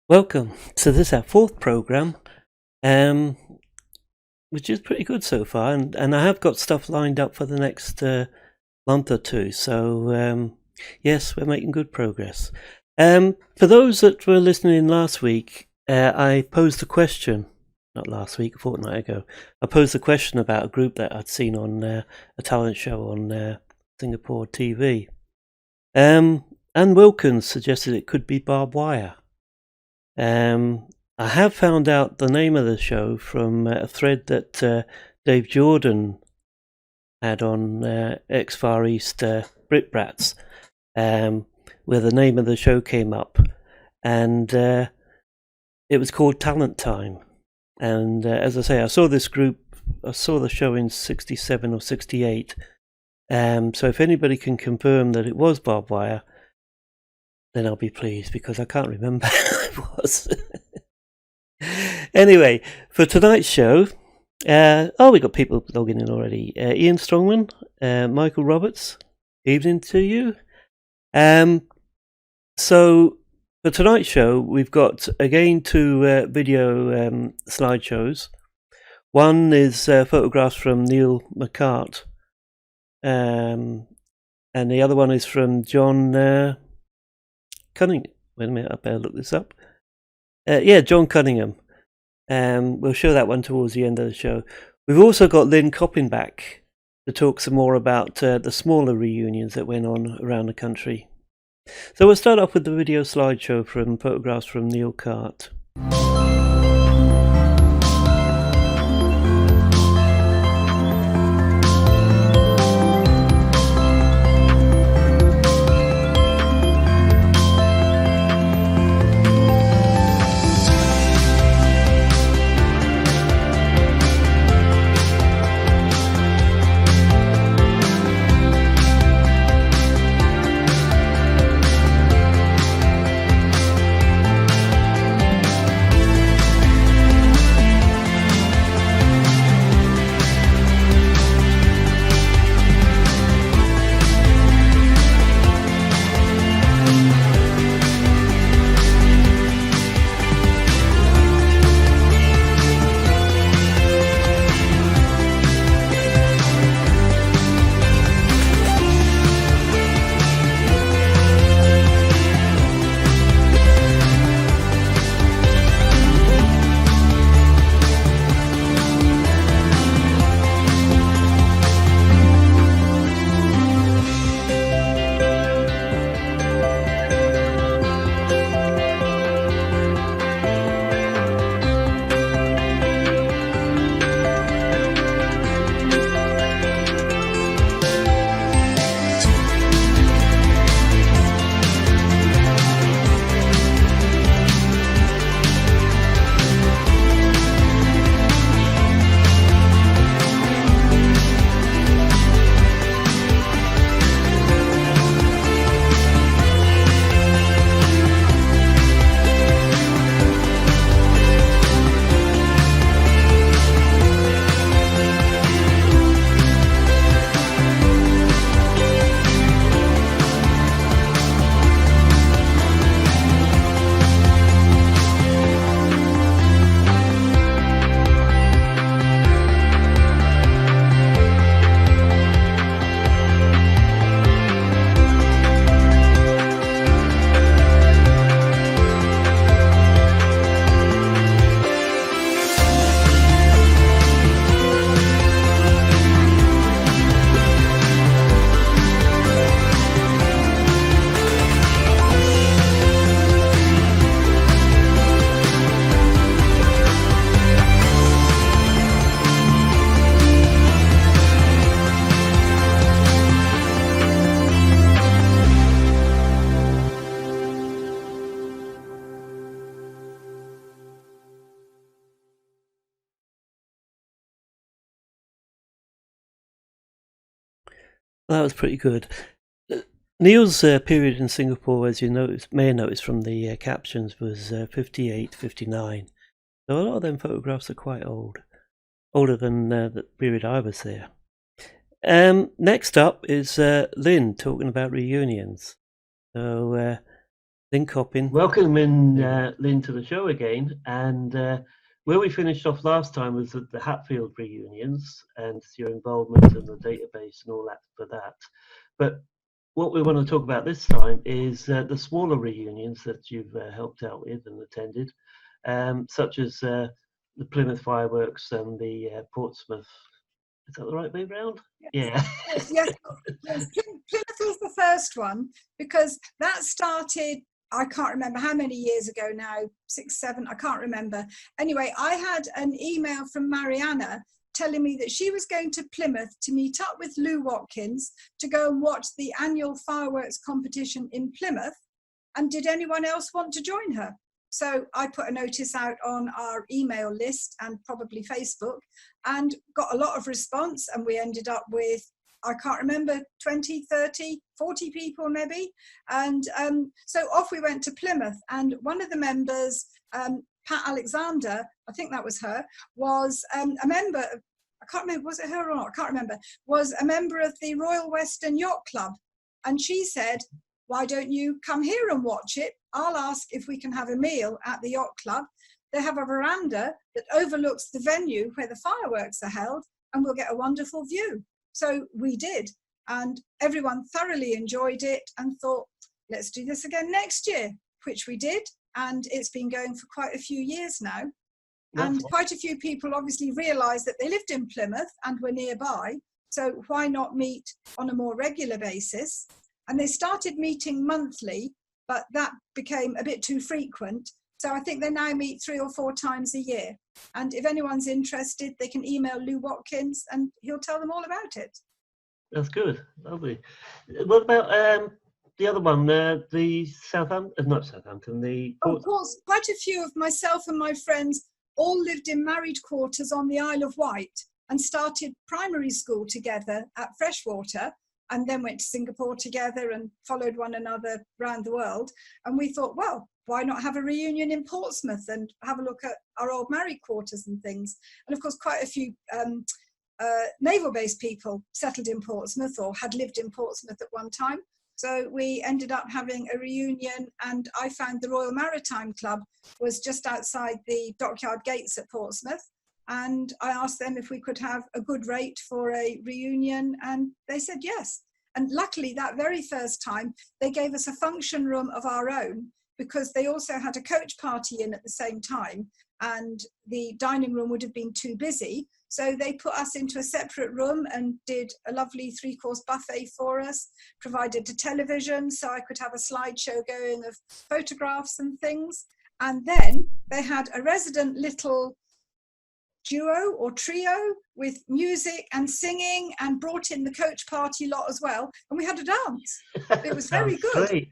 Welcome to this our fourth program, um, which is pretty good so far, and I have got stuff lined up for the next month or two. So yes, we're making good progress. For those that were listening last week, I posed a question. Not last week, a fortnight ago. I posed a question about a group that I'd seen on a talent show on Singapore TV. Anne Wilkins suggested it could be Barbed Wire. I have found out the name of the show from a thread that Dave Jordan had on X Far East Brit Brats, where the name of the show came up, and it was called Talent Time. And as I say, I saw this group, I saw the show in 67 or 68. So if anybody can confirm that it was Barbed Wire, then I'll be pleased, because I can't remember who it was. Anyway, for tonight's show, we got people logging in already. Ian Strongman, Michael Roberts, evening to you. So for tonight's show, we've got again two video slideshows. One is photographs from Neil McCart, and the other one is from John Cunningham. Wait a minute, I better look this up. John Cunningham. We'll show that one towards the end of the show. We've also got Lynn Coppin back to talk some more about the smaller reunions that went on around the country. So we'll start off with the video slideshow from photographs from Neil Cart. That was pretty good. Neil's period in Singapore, as you may have noticed from the captions, was 58, 59. So a lot of them photographs are quite old. Older than the period I was there. Next up is Lynn talking about reunions. So Link hopping. Welcome in, Lynn, to the show again. And where we finished off last time was at the Hatfield reunions and your involvement in the database and all that for that. But what we want to talk about this time is the smaller reunions that you've helped out with and attended, such as the Plymouth fireworks and the Portsmouth. Is that the right way round? Yes. Yeah. Yes. Plymouth was the first one because that started, I can't remember how many years ago now, 6, 7, I can't remember. Anyway, I had an email from Mariana telling me that she was going to Plymouth to meet up with Lou Watkins to go and watch the annual fireworks competition in Plymouth. And did anyone else want to join her? So I put a notice out on our email list and probably Facebook and got a lot of response. And we ended up with, I can't remember, 20, 30, 40 people maybe. And so off we went to Plymouth. And one of the members, Pat Alexander, I think that was her, was a member, I can't remember, was it her or not? I can't remember, was a member of the Royal Western Yacht Club. And she said, why don't you come here and watch it? I'll ask if we can have a meal at the yacht club. They have a veranda that overlooks the venue where the fireworks are held, and we'll get a wonderful view. So we did, and everyone thoroughly enjoyed it and thought, let's do this again next year, which we did, and it's been going for quite a few years now. And quite a few people obviously realised that they lived in Plymouth and were nearby, so why not meet on a more regular basis? And they started meeting monthly, but that became a bit too frequent. So I think they now meet 3 or 4 times a year. And if anyone's interested, they can email Lou Watkins and he'll tell them all about it. That's good. Lovely. What about the other one, the Southampton, not Southampton, the... Of course, quite a few of myself and my friends all lived in married quarters on the Isle of Wight and started primary school together at Freshwater, and then went to Singapore together and followed one another around the world. And we thought, well, why not have a reunion in Portsmouth and have a look at our old married quarters and things? And of course, quite a few naval-based people settled in Portsmouth or had lived in Portsmouth at one time. So we ended up having a reunion, and I found the Royal Maritime Club was just outside the dockyard gates at Portsmouth. And I asked them if we could have a good rate for a reunion, and they said yes. And luckily, that very first time, they gave us a function room of our own, because they also had a coach party in at the same time, and the dining room would have been too busy. So they put us into a separate room and did a lovely 3-course buffet for us, provided a television so I could have a slideshow going of photographs and things. And then they had a resident little duo or trio with music and singing, and brought in the coach party lot as well, and we had a dance. It was very good.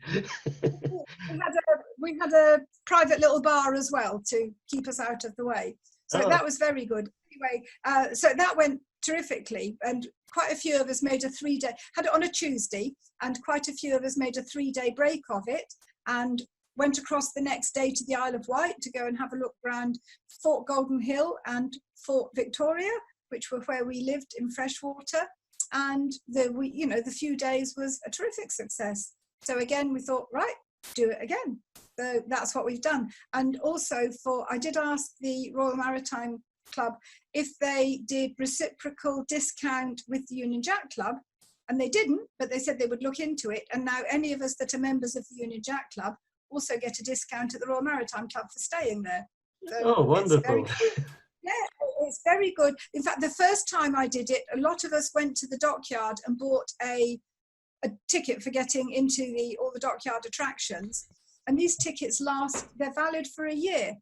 we had a private little bar as well to keep us out of the way, so that was very good. Anyway, so that went terrifically, and quite a few of us made a 3-day, had it on a Tuesday, and quite a few of us made a 3-day break of it, and went across the next day to the Isle of Wight to go and have a look around Fort Golden Hill and Fort Victoria, which were where we lived in Freshwater. And the few days was a terrific success. So again, we thought, right, do it again. So that's what we've done. And also I did ask the Royal Maritime Club if they did reciprocal discount with the Union Jack Club. And they didn't, but they said they would look into it. And now any of us that are members of the Union Jack Club also get a discount at the Royal Maritime Club for staying there. So wonderful. It's very good. In fact, the first time I did it, a lot of us went to the dockyard and bought a ticket for getting into all the dockyard attractions. And these tickets they're valid for a year.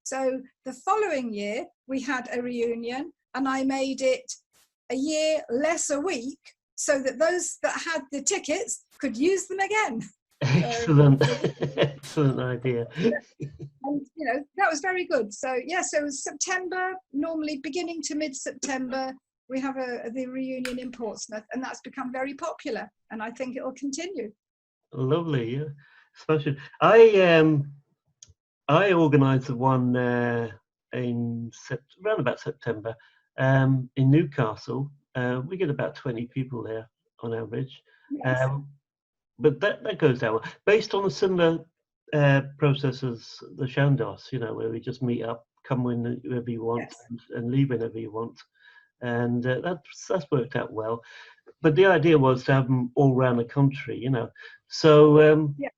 So the following year, we had a reunion, and I made it a year less a week, so that those that had the tickets could use them again. Excellent. Excellent idea. And that was very good. So yes, it was September, normally beginning to mid-September, we have the reunion in Portsmouth, and that's become very popular, and I think it will continue. Lovely. Yeah. Especially I organised one in around about September in Newcastle. We get about 20 people there on average. Yes. But that goes down based on a similar process as the Shandos, where we just meet up, come whenever you want, Yes. and leave whenever you want, and that's worked out well. But the idea was to have them all around the country, So Yeah.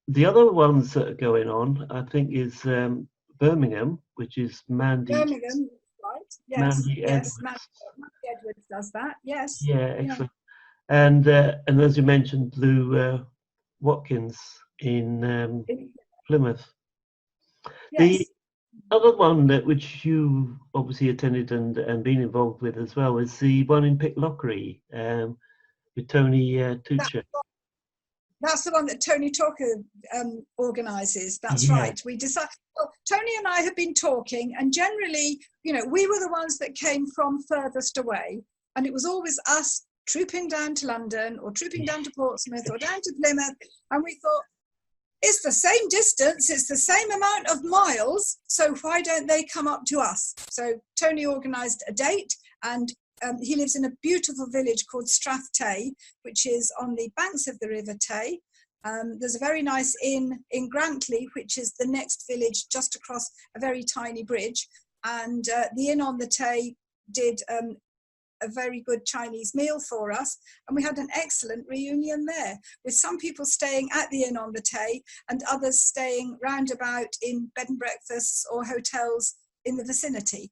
the other ones that are going on, I think, is Birmingham, which is Mandy. Birmingham, right? Yes. Mandy Yes. Edwards. Mandy Edwards does that. Yes. Yeah, excellent. And as you mentioned, Lou Watkins in Plymouth. Yes. The other one which you obviously attended and been involved with as well is the one in Pitlochry with Tony Tucci. That's the one that Tony Talker organises. That's Yeah. right. We decided. Well, Tony and I have been talking, and generally, we were the ones that came from furthest away, and it was always us trooping down to London or trooping down to Portsmouth or down to Plymouth, and we thought, it's the same distance, it's the same amount of miles, so why don't they come up to us? So Tony organised a date, and he lives in a beautiful village called Strath Tay, which is on the banks of the River Tay. There's a very nice inn in Grantley, which is the next village just across a very tiny bridge. And the inn on the Tay did a very good Chinese meal for us, and we had an excellent reunion there, with some people staying at the inn on the Tay and others staying roundabout in bed and breakfasts or hotels in the vicinity.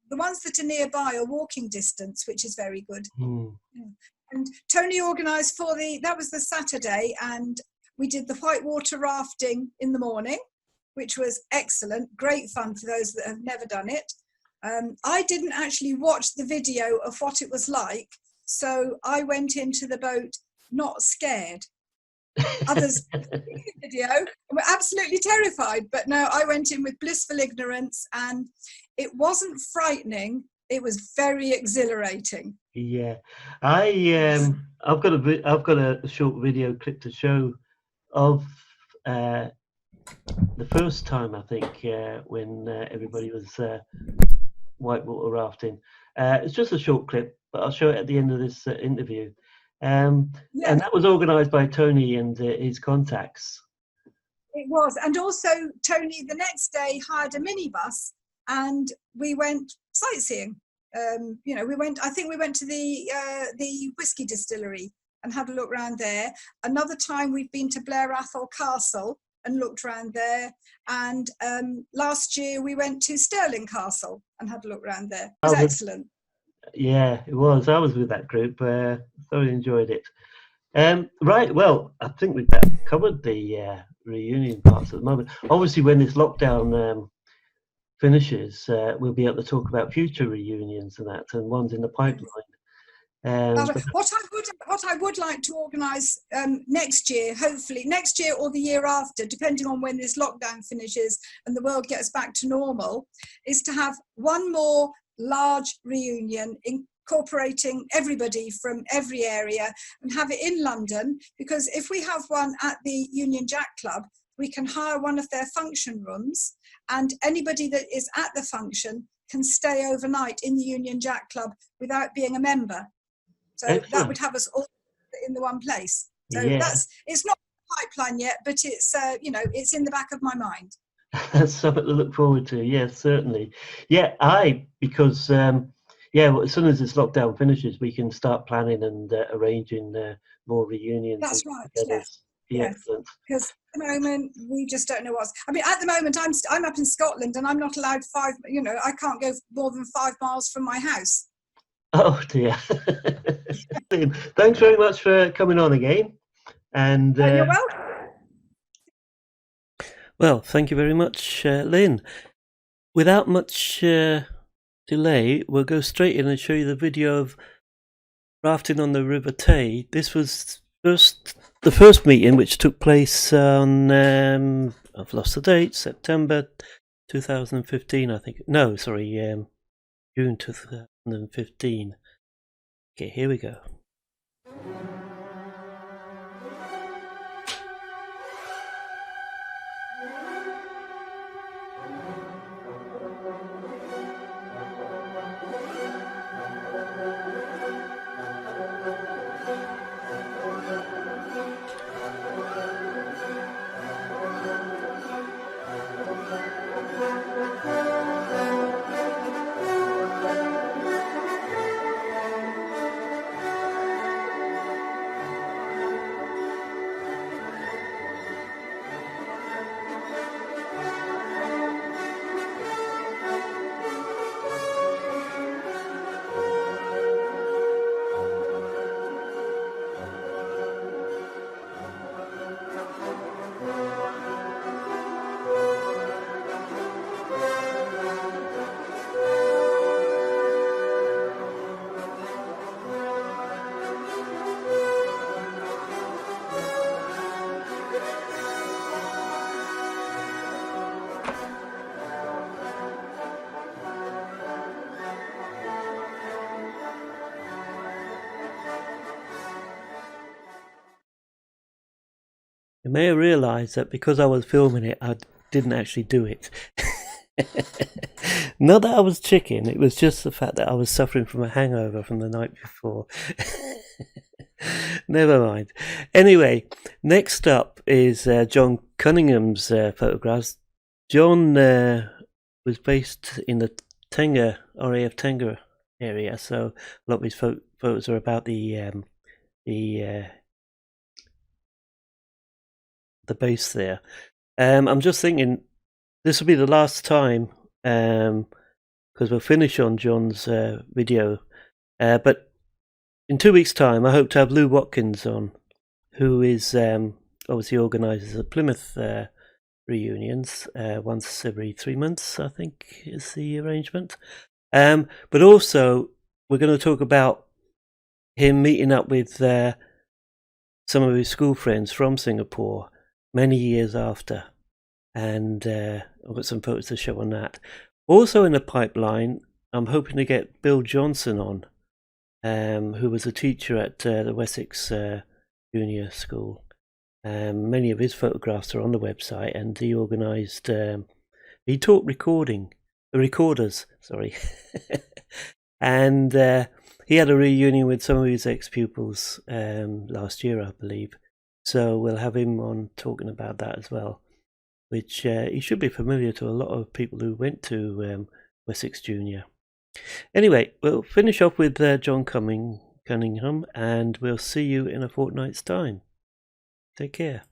The ones that are nearby are walking distance, which is very good. Yeah. And Tony organised that was the Saturday, and we did the whitewater rafting in the morning, which was excellent, great fun for those that have never done it. I didn't actually watch the video of what it was like, so I went into the boat not scared. Others see the video and were absolutely terrified, but no, I went in with blissful ignorance, and it wasn't frightening, it was very exhilarating. Yeah, I've got a short video clip to show of the first time, I think, when everybody was whitewater rafting. It's just a short clip, but I'll show it at the end of this interview. And that was organised by Tony and his contacts. It was, and also Tony the next day hired a minibus, and we went sightseeing. We went to the whiskey distillery and had a look around there. Another time we've been to Blair Athol Castle and looked around there, and last year we went to Stirling Castle and had a look around there. It was excellent. Yeah, it was. I was with that group. Thoroughly enjoyed it. Right, well, I think we've covered the reunion parts at the moment. Obviously, when this lockdown finishes, we'll be able to talk about future reunions and that, and ones in the pipeline. What I would like to organise next year, hopefully next year or the year after, depending on when this lockdown finishes and the world gets back to normal, is to have one more large reunion incorporating everybody from every area, and have it in London, because if we have one at the Union Jack Club, we can hire one of their function rooms, and anybody that is at the function can stay overnight in the Union Jack Club without being a member. So excellent. That would have us all in the one place. So it's not pipeline yet, but it's it's in the back of my mind. That's something to look forward to. Yes, certainly. Yeah, because well, as soon as this lockdown finishes, we can start planning and arranging more reunions. That's right. Yes. Yes. Because at the moment we just don't know what's. I mean, at the moment I'm up in Scotland and I'm not allowed I can't go more than 5 miles from my house. Oh dear. Thanks very much for coming on again. And you're welcome. Well, thank you very much, Lynn. Without much delay, we'll go straight in and show you the video of rafting on the River Tay. This was the first meeting, which took place on, I've lost the date, September 2015, I think. No, sorry, June 2015. Okay, here we go. You may have realised that because I was filming it, I didn't actually do it. Not that I was chicken, it was just the fact that I was suffering from a hangover from the night before. Never mind. Anyway, next up is John Cunningham's photographs. John was based in the Tenga, RAF Tenga area, so a lot of his photos are about the base there. I'm just thinking this will be the last time, because we'll finish on John's video, but in 2 weeks' time I hope to have Lou Watkins on, who is obviously organises the Plymouth reunions once every 3 months, I think is the arrangement. But also we're going to talk about him meeting up with some of his school friends from Singapore many years after, and I've got some photos to show on that. Also in the pipeline, I'm hoping to get Bill Johnson on, who was a teacher at the Wessex Junior School. Many of his photographs are on the website, and he organised, he taught recorders, sorry, and he had a reunion with some of his ex-pupils last year, I believe. So we'll have him on talking about that as well, which he should be familiar to a lot of people who went to Wessex Junior. Anyway, we'll finish off with John Cunningham, and we'll see you in a fortnight's time. Take care.